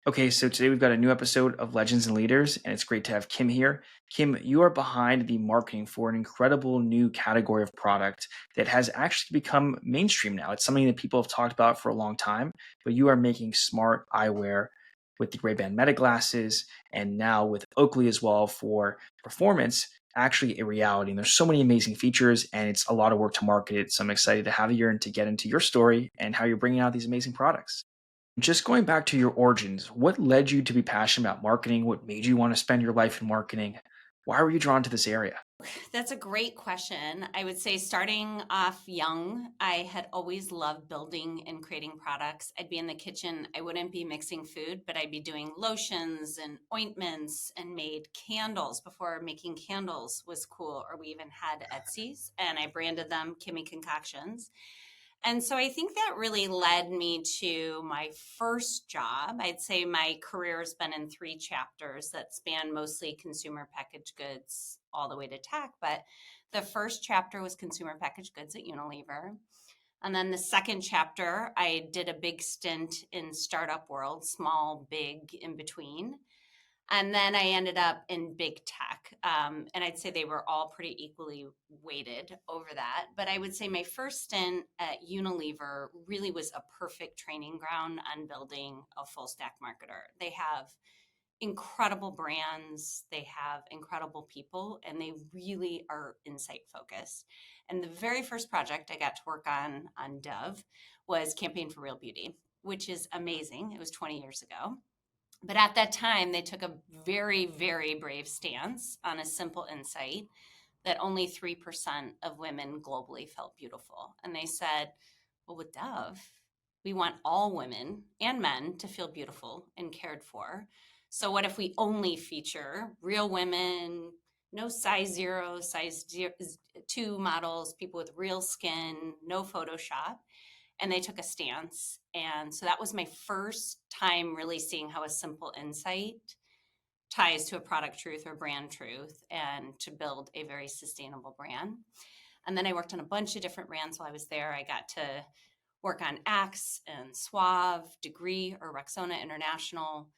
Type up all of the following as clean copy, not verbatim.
Okay, so today we've got a new episode of Legends and Leaders, and it's great to have Kim here. Kim, you are behind the marketing for an incredible new category of product that has actually become mainstream now. It's something that people have talked about for a long time, but you are making smart eyewear with the Ray-Ban Meta glasses, and now with Oakley as well for performance, actually a reality. And there's so many amazing features, and it's a lot of work to market it. So I'm excited to have you here and to get into your story and how you're bringing out these amazing products. Just going back to your origins, what led you to be passionate about marketing? What made you want to spend your life in marketing? Why were you drawn to this area? That's a great question. I would say starting off young, I had always loved building and creating products. I'd be in the kitchen. I wouldn't be mixing food, but I'd be doing lotions and ointments and made candles before making candles was cool. Or we even had Etsy's and I branded them Kimmy Concoctions. And so I think that really led me to my first job. I'd say my career has been in three chapters that span mostly consumer packaged goods all the way to tech. But the first chapter was consumer packaged goods at Unilever. And then the second chapter, I did a big stint in startup world, small, big, in between. And then I ended up in big tech. And I'd say they were all pretty equally weighted over that. But I would say my first stint at Unilever really was a perfect training ground on building a full stack marketer. They have incredible brands, they have incredible people, and they really are insight focused. And the very first project I got to work on Dove was Campaign for Real Beauty, which is amazing. It was 20 years ago. But at that time, they took a very, very brave stance on a simple insight that only 3% of women globally felt beautiful. And they said, well, with Dove, we want all women and men to feel beautiful and cared for. So, what if we only feature real women, no size zero, two models, people with real skin, no Photoshop? And they took a stance. And so that was my first time really seeing how a simple insight ties to a product truth or brand truth and to build a very sustainable brand. And then I worked on a bunch of different brands while I was there. I got to work on Axe and Suave, Degree or Rexona International,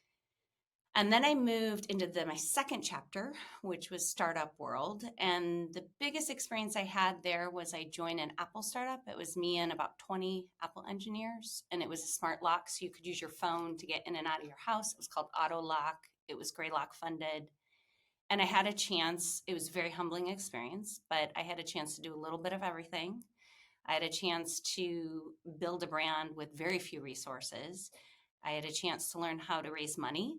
and then I moved into my second chapter, which was startup world. And the biggest experience I had there was I joined an Apple startup. It was me and about 20 Apple engineers, and it was a smart lock. So you could use your phone to get in and out of your house. It was called Auto Lock. It was Greylock funded. And I had a chance, it was a very humbling experience, but I had a chance to do a little bit of everything. I had a chance to build a brand with very few resources. I had a chance to learn how to raise money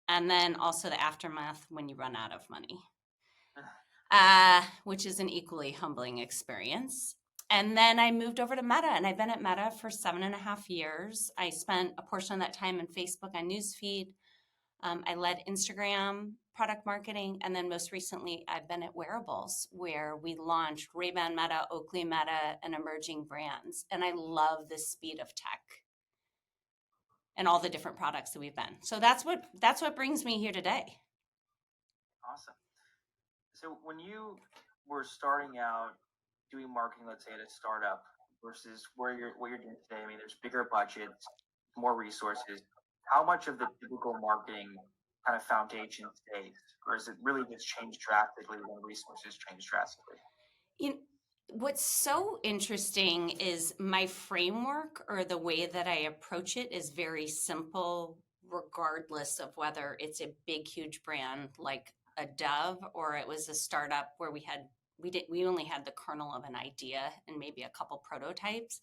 and then also the aftermath when you run out of money, which is an equally humbling experience. And then I moved over to Meta, and I've been at Meta for 7.5 years. I spent a portion of that time in Facebook on newsfeed. I led Instagram product marketing, and then most recently, I've been at Wearables, where we launched Ray-Ban Meta, Oakley Meta, and emerging brands. And I love the speed of tech and all the different products that we've been. So that's what brings me here today. Awesome. So when you were starting out doing marketing, let's say at a startup versus what you're doing today, I mean, there's bigger budgets, more resources. How much of the typical marketing kind of foundation stays, or is it really just changed drastically when resources change drastically? You, what's so interesting is my framework or the way that I approach it is very simple, regardless of whether it's a big, huge brand like a Dove or it was a startup where we only had the kernel of an idea and maybe a couple prototypes.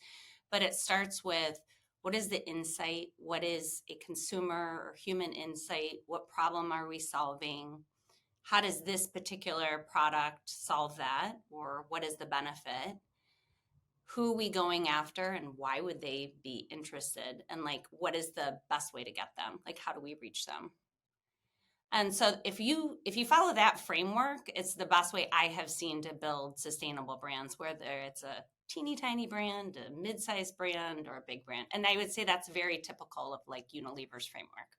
But it starts with what is the insight? What is a consumer or human insight? What problem are we solving? How does this particular product solve that, or what is the benefit? Who are we going after, and why would they be interested, and like what is the best way to get them, like how do we reach them? And so if you follow that framework, it's the best way I have seen to build sustainable brands, whether it's a teeny tiny brand, a mid-sized brand, or a big brand. And I would say that's very typical of like Unilever's framework.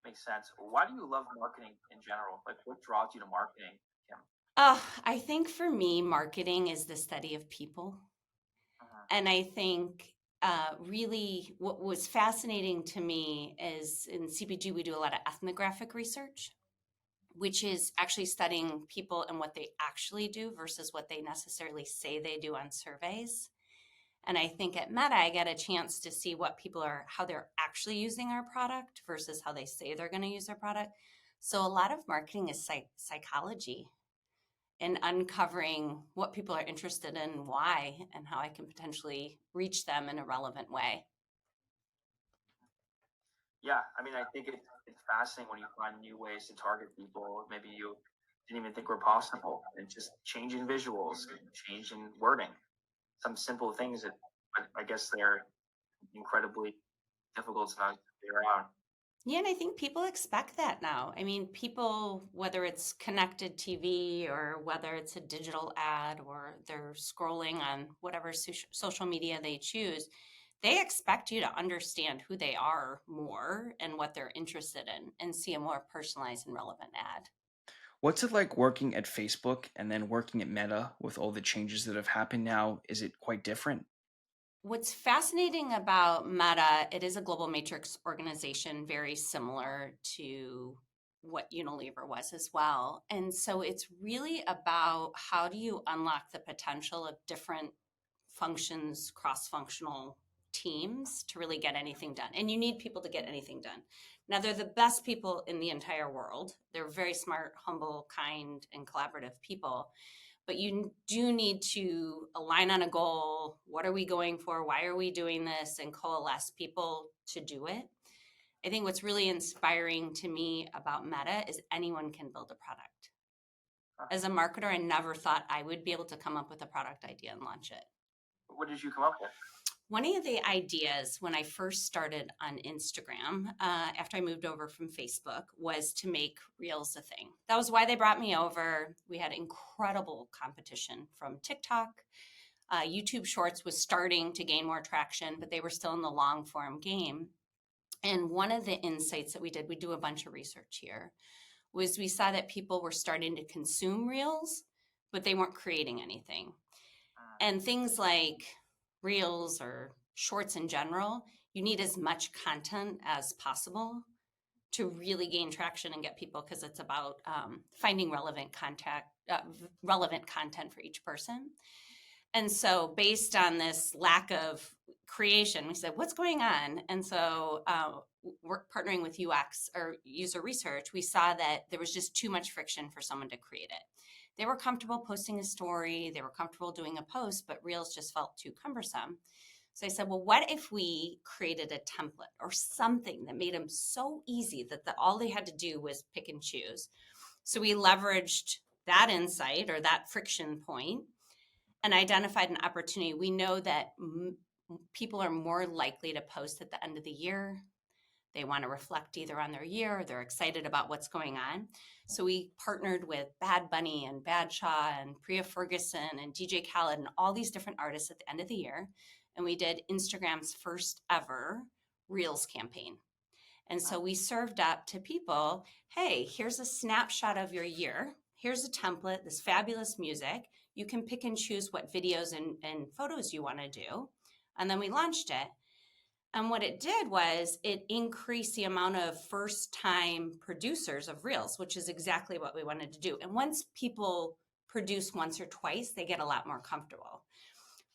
Makes sense. Why do you love marketing in general? Like, what draws you to marketing, Kim? I think for me, marketing is the study of people. Mhm. And I think really what was fascinating to me is in CPG, we do a lot of ethnographic research, which is actually studying people and what they actually do versus what they necessarily say they do on surveys. And I think at Meta, I get a chance to see what people are, how they're actually using our product versus how they say they're going to use our product. So a lot of marketing is psychology and uncovering what people are interested in, why, and how I can potentially reach them in a relevant way. Yeah, I mean, I think it's fascinating when you find new ways to target people. Maybe you didn't even think were possible, and just changing visuals, changing wording, some simple things that I guess they're incredibly difficult to not figure out. Yeah, and I think people expect that now. I mean, people, whether it's connected TV or whether it's a digital ad or they're scrolling on whatever social media they choose, they expect you to understand who they are more and what they're interested in and see a more personalized and relevant ad. What's it like working at Facebook and then working at Meta with all the changes that have happened now? Is it quite different? What's fascinating about Meta, it is a global matrix organization, very similar to what Unilever was as well. And so it's really about how do you unlock the potential of different functions, cross functional teams to really get anything done. And you need people to get anything done. Now, they're the best people in the entire world. They're very smart, humble, kind, and collaborative people, but you do need to align on a goal. What are we going for? Why are we doing this? And coalesce people to do it. I think what's really inspiring to me about Meta is anyone can build a product. As a marketer, I never thought I would be able to come up with a product idea and launch it. What did you come up with? One of the ideas when I first started on Instagram, after I moved over from Facebook, was to make Reels a thing. That was why they brought me over. We had incredible competition from TikTok. YouTube Shorts was starting to gain more traction, but they were still in the long form game. And one of the insights that we did, we do a bunch of research here, was we saw that people were starting to consume Reels, but they weren't creating anything. And things like Reels or shorts in general, you need as much content as possible to really gain traction and get people, because it's about finding relevant content for each person. And so based on this lack of creation, we said, what's going on? And so we're partnering with UX or user research. We saw that there was just too much friction for someone to create it. They were comfortable posting a story, they were comfortable doing a post, but Reels just felt too cumbersome. So I said, well, what if we created a template or something that made them so easy that all they had to do was pick and choose? So we leveraged that insight or that friction point and identified an opportunity. We know that people are more likely to post at the end of the year. They want to reflect either on their year or they're excited about what's going on. So we partnered with Bad Bunny and Badshaw and Priya Ferguson and DJ Khaled and all these different artists at the end of the year. And we did Instagram's first ever Reels campaign. And so we served up to people, hey, here's a snapshot of your year. Here's a template, this fabulous music. You can pick and choose what videos and photos you want to do. And then we launched it. And what it did was it increased the amount of first time producers of Reels, which is exactly what we wanted to do. And once people produce once or twice, they get a lot more comfortable.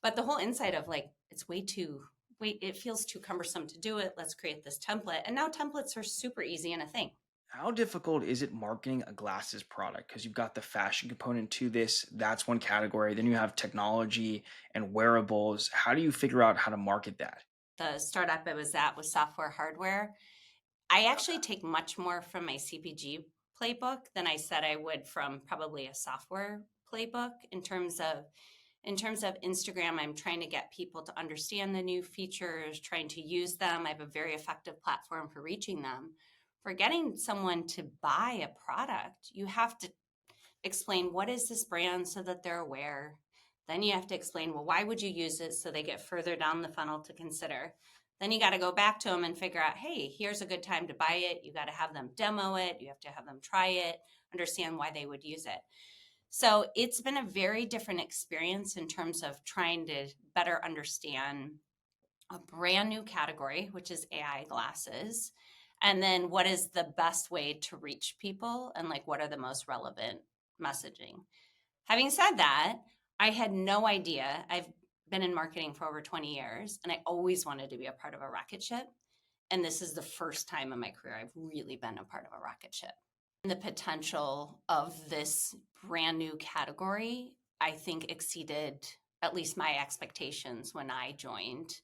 But the whole insight of like, it feels too cumbersome to do it. Let's create this template. And now templates are super easy and a thing. How difficult is it marketing a glasses product? Because you've got the fashion component to this. That's one category. Then you have technology and wearables. How do you figure out how to market that? The startup I was at was software hardware. I actually take much more from my CPG playbook than I said I would from probably a software playbook in terms of Instagram. I'm trying to get people to understand the new features, trying to use them. I have a very effective platform for reaching them. For getting someone to buy a product, you have to explain what is this brand so that they're aware. Then you have to explain, well, why would you use it, so they get further down the funnel to consider. Then you got to go back to them and figure out, hey, here's a good time to buy it. You got to have them demo it. You have to have them try it, understand why they would use it. So it's been a very different experience in terms of trying to better understand a brand new category, which is AI glasses. And then what is the best way to reach people and like what are the most relevant messaging? Having said that, I had no idea. I've been in marketing for over 20 years and I always wanted to be a part of a rocket ship. And this is the first time in my career I've really been a part of a rocket ship. The potential of this brand new category, I think, exceeded at least my expectations when I joined.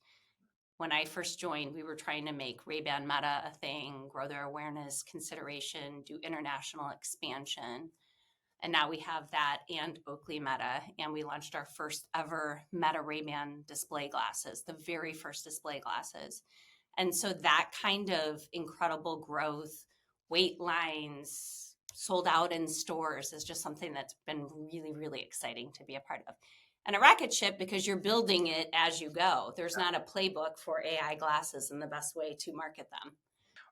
When I first joined, we were trying to make Ray-Ban Meta a thing, grow their awareness, consideration, do international expansion. And now we have that and Oakley Meta. And we launched our first ever Meta Ray-Ban display glasses, the very first display glasses. And so that kind of incredible growth, wait lines, sold out in stores is just something that's been really, really exciting to be a part of. And a rocket ship, because you're building it as you go. There's not a playbook for AI glasses and the best way to market them.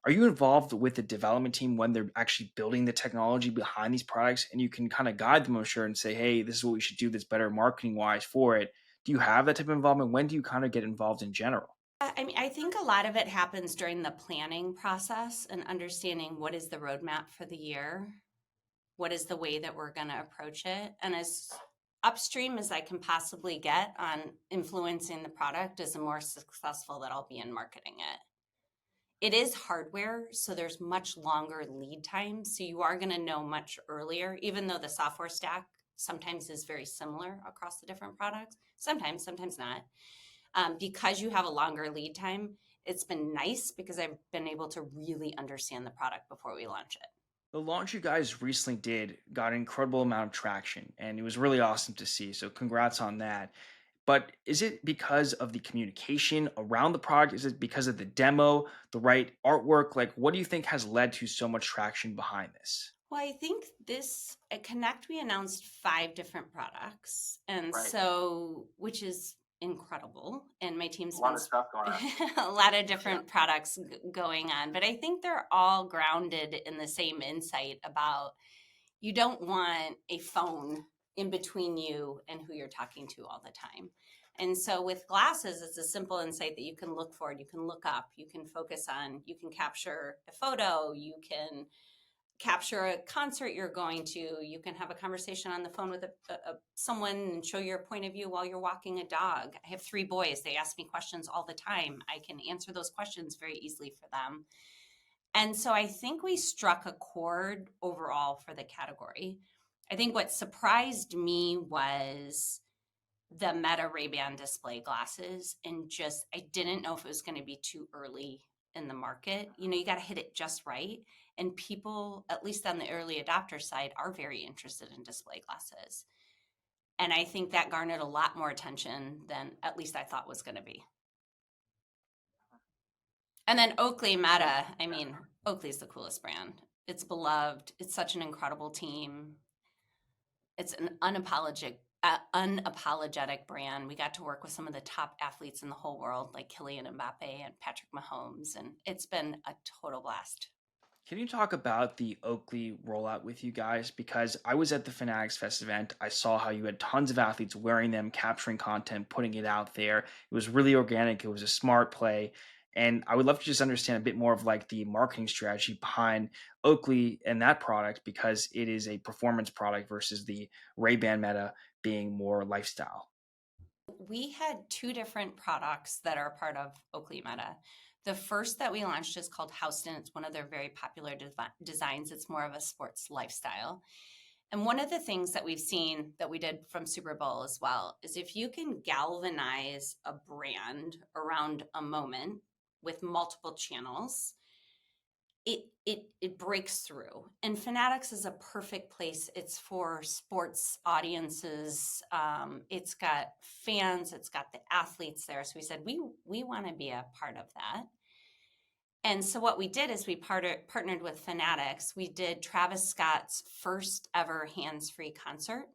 Are you involved with the development team when they're actually building the technology behind these products and you can kind of guide them, I'm sure, and say, hey, this is what we should do that's better marketing wise for it? Do you have that type of involvement? When do you kind of get involved in general? I mean, I think a lot of it happens during the planning process and understanding what is the roadmap for the year, what is the way that we're going to approach it, and as upstream as I can possibly get on influencing the product is the more successful that I'll be in marketing it. It is hardware, so there's much longer lead time. So you are going to know much earlier, even though the software stack sometimes is very similar across the different products. Sometimes not. Because you have a longer lead time, it's been nice because I've been able to really understand the product before we launch it. The launch you guys recently did got an incredible amount of traction and it was really awesome to see. So, congrats on that. But is it because of the communication around the product? Is it because of the demo, the right artwork? Like, what do you think has led to so much traction behind this? Well, I think this at Connect we announced 5 different products, and Right. so which is incredible. And my team's A been lot of stuff going on. a lot of different products going on, but I think they're all grounded in the same insight about you don't want a phone in between you and who you're talking to all the time. And so with glasses, it's a simple insight that you can look for, you can look up, you can focus on, you can capture a photo, you can capture a concert you're going to, you can have a conversation on the phone with someone and show your point of view while you're walking a dog. I have 3 boys. They ask me questions all the time. I can answer those questions very easily for them. And so I think we struck a chord overall for the category. I think what surprised me was the Meta Ray-Ban display glasses, and just I didn't know if it was going to be too early in the market. You know, you got to hit it just right, and people, at least on the early adopter side, are very interested in display glasses. And I think that garnered a lot more attention than at least I thought was going to be. And then Oakley Meta, I mean, Oakley's the coolest brand. It's beloved. It's such an incredible team. It's an unapologetic brand. We got to work with some of the top athletes in the whole world, like Kylian Mbappe and Patrick Mahomes, and it's been a total blast. Can you talk about the Oakley rollout with you guys? Because I was at the Fanatics Fest event. I saw how you had tons of athletes wearing them, capturing content, putting it out there. It was really organic. It was a smart play. And I would love to just understand a bit more of like the marketing strategy behind Oakley and that product because it is a performance product versus the Ray-Ban Meta being more lifestyle. We had 2 different products that are part of Oakley Meta. The first that we launched is called Houston. It's one of their very popular designs. It's more of a sports lifestyle. And one of the things that we've seen that we did from Super Bowl as well is if you can galvanize a brand around a moment with multiple channels, it breaks through. And Fanatics is a perfect place. It's for sports audiences. It's got fans. It's got the athletes there. So we said we want to be a part of that. And so what we did is we partnered with Fanatics. We did Travis Scott's first ever hands-free concert.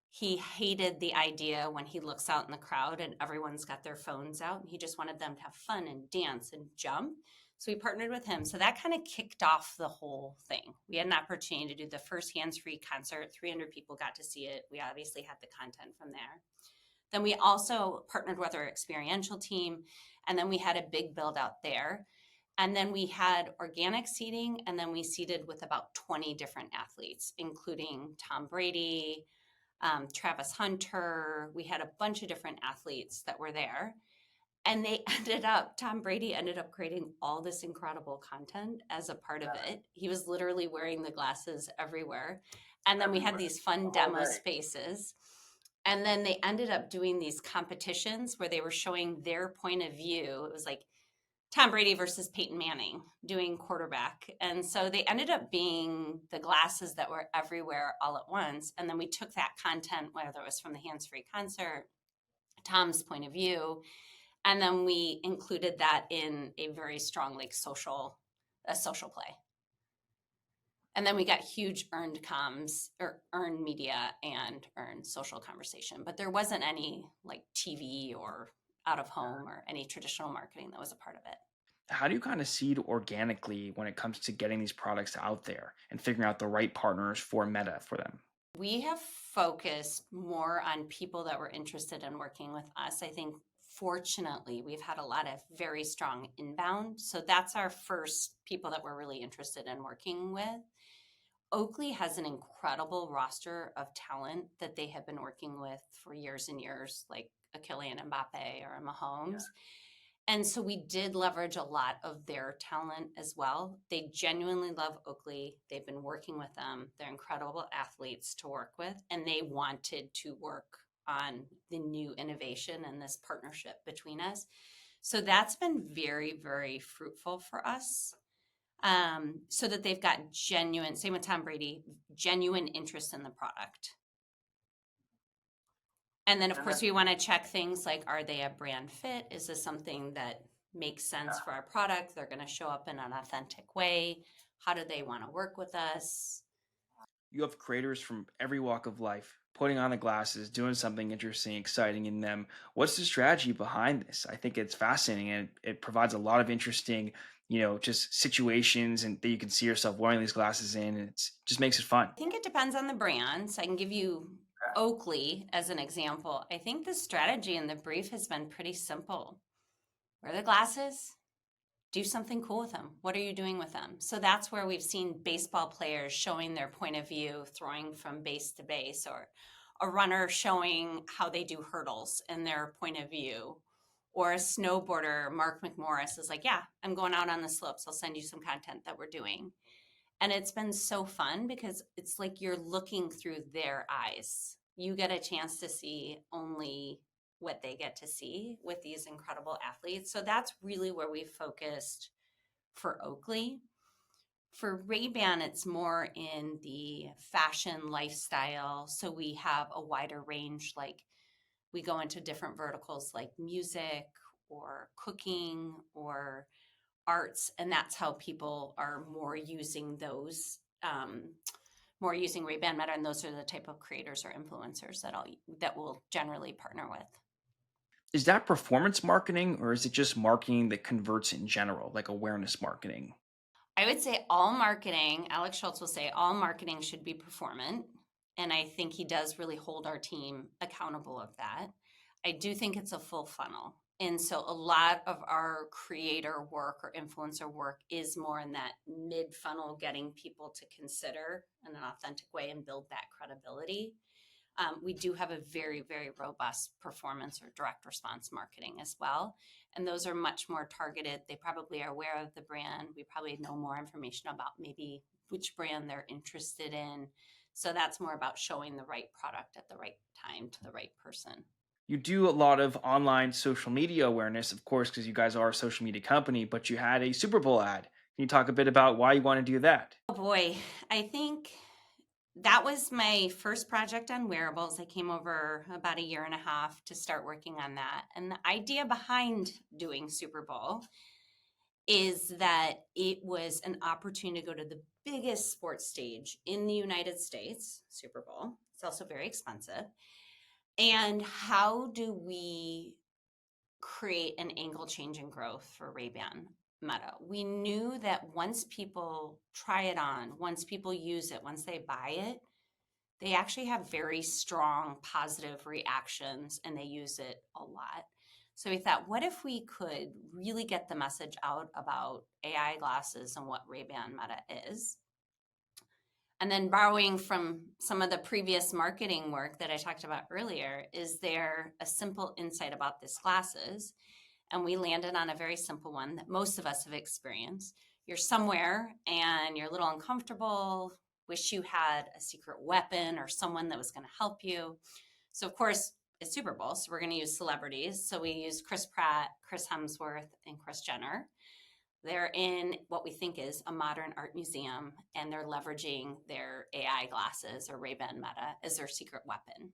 He hated the idea when he looks out in the crowd and everyone's got their phones out. He just wanted them to have fun and dance and jump. So we partnered with him. So that kind of kicked off the whole thing. We had an opportunity to do the first hands-free concert. 300 people got to see it. We obviously had the content from there. Then we also partnered with our experiential team, and then we had a big build out there. And then we had organic seeding, and then we seeded with about 20 different athletes, including Tom Brady, Travis Hunter. We had a bunch of different athletes that were there. And Tom Brady ended up creating all this incredible content as a part of it. He was literally wearing the glasses everywhere. And then we had these fun demo spaces. And then they ended up doing these competitions where they were showing their point of view. It was like Tom Brady versus Peyton Manning doing quarterback. And so they ended up being the glasses that were everywhere all at once. And then we took that content, whether it was from the hands free concert, Tom's point of view, and then we included that in a very strong a social play. And then we got huge earned comms or earned media and earned social conversation, but there wasn't any like TV or out of home or any traditional marketing that was a part of it. How do you kind of seed organically when it comes to getting these products out there and figuring out the right partners for Meta for them? We have focused more on people that were interested in working with us. I think fortunately we've had a lot of very strong inbound. So that's our first people that we're really interested in working with. Oakley has an incredible roster of talent that they have been working with for years and years, like a Kylian Mbappe or a Mahomes. And so we did leverage a lot of their talent as well. They genuinely love Oakley. They've been working with them. They're incredible athletes to work with, and they wanted to work on the new innovation and this partnership between us. So that's been very, very fruitful for us. So that they've got genuine, same with Tom Brady, genuine interest in the product. And then, of course, we want to check things like, are they a brand fit? Is this something that makes sense for our product? They're going to show up in an authentic way. How do they want to work with us? You have creators from every walk of life putting on the glasses, doing something interesting, exciting in them. What's the strategy behind this? I think it's fascinating and it provides a lot of interesting, just situations and that you can see yourself wearing these glasses in, and it just makes it fun. I think it depends on the brand. So I can give you Oakley as an example. I think the strategy and the brief has been pretty simple. Wear the glasses, do something cool with them. What are you doing with them? So that's where we've seen baseball players showing their point of view, throwing from base to base, or a runner showing how they do hurdles and their point of view, or a snowboarder, Mark McMorris is like, yeah, I'm going out on the slopes. I'll send you some content that we're doing. And it's been so fun because it's like you're looking through their eyes. You get a chance to see only what they get to see with these incredible athletes. So that's really where we focused for Oakley. For Ray-Ban, it's more in the fashion lifestyle. So we have a wider range, like we go into different verticals like music or cooking or arts, and that's how people are more using those, more using Ray-Ban Meta, and those are the type of creators or influencers that we'll generally partner with. Is that performance marketing or is it just marketing that converts in general, like awareness marketing? I would say all marketing, Alex Schultz will say all marketing should be performant. And I think he does really hold our team accountable of that. I do think it's a full funnel. And so a lot of our creator work or influencer work is more in that mid funnel, getting people to consider in an authentic way and build that credibility. We do have a very, very robust performance or direct response marketing as well. And those are much more targeted. They probably are aware of the brand. We probably know more information about maybe which brand they're interested in. So that's more about showing the right product at the right time to the right person. You do a lot of online social media awareness, of course, because you guys are a social media company, but you had a Super Bowl ad. Can you talk a bit about why you want to do that? Oh boy, I think that was my first project on wearables. I came over about a year and a half to start working on that. And the idea behind doing Super Bowl is that it was an opportunity to go to the biggest sports stage in the United States, Super Bowl. It's also very expensive. And how do we create an angle change in growth for Ray-Ban Meta? We knew that once people try it on, once people use it, once they buy it, they actually have very strong positive reactions and they use it a lot. So we thought, what if we could really get the message out about AI glasses and what Ray-Ban Meta is? And then borrowing from some of the previous marketing work that I talked about earlier, is there a simple insight about these glasses? And we landed on a very simple one that most of us have experienced. You're somewhere and you're a little uncomfortable, wish you had a secret weapon or someone that was going to help you. So, of course, it's Super Bowl, so we're going to use celebrities. So we used Chris Pratt, Chris Hemsworth, and Chris Jenner. They're in what we think is a modern art museum, and they're leveraging their AI glasses or Ray-Ban Meta as their secret weapon.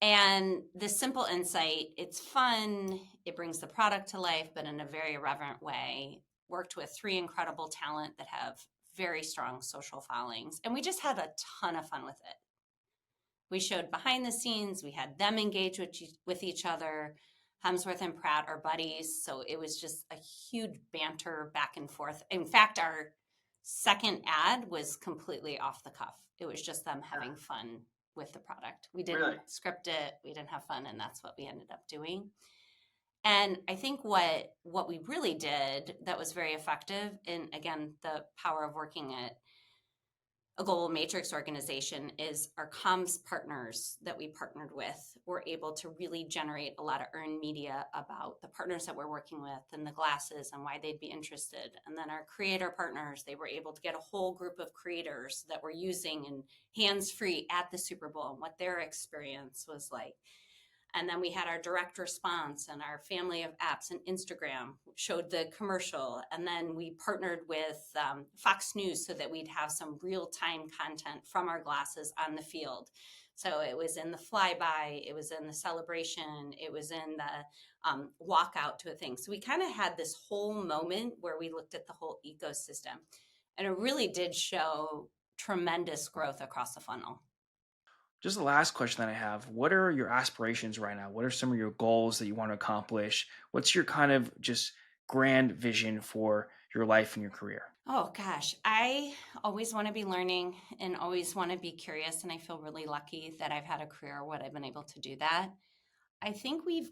And the simple insight, it's fun, it brings the product to life, but in a very irreverent way. Worked with 3 incredible talent that have very strong social followings, and we just had a ton of fun with it. We showed behind the scenes, we had them engage with each other. Hemsworth and Pratt are buddies, so it was just a huge banter back and forth. In fact, our second ad was completely off the cuff. It was just them having fun with the product. We didn't Really? script it, we didn't have fun, and that's what we ended up doing. And I think what we really did that was very effective, and again, the power of working at a global matrix organization, is our comms partners that we partnered with were able to really generate a lot of earned media about the partners that we're working with and the glasses and why they'd be interested. And then our creator partners, they were able to get a whole group of creators that were using and hands-free at the Super Bowl and what their experience was like. And then we had our direct response and our family of apps, and Instagram showed the commercial. And then we partnered with Fox News so that we'd have some real-time content from our glasses on the field. So it was in the flyby, it was in the celebration, it was in the walkout to a thing. So we kind of had this whole moment where we looked at the whole ecosystem. And it really did show tremendous growth across the funnel. Just the last question that I have. What are your aspirations right now? What are some of your goals that you want to accomplish? What's your kind of just grand vision for your life and your career? Oh gosh, I always want to be learning and always want to be curious. And I feel really lucky that I've had a career where I've been able to do that. I think we've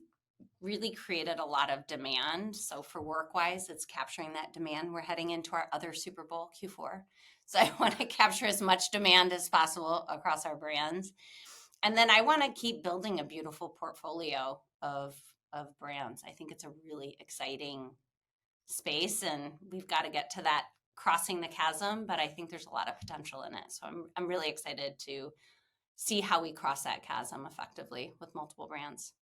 really created a lot of demand. So for work wise, it's capturing that demand. We're heading into our other Super Bowl, Q4. So I want to capture as much demand as possible across our brands. And then I want to keep building a beautiful portfolio of brands. I think it's a really exciting space, and we've got to get to that crossing the chasm, but I think there's a lot of potential in it. So I'm really excited to see how we cross that chasm effectively with multiple brands.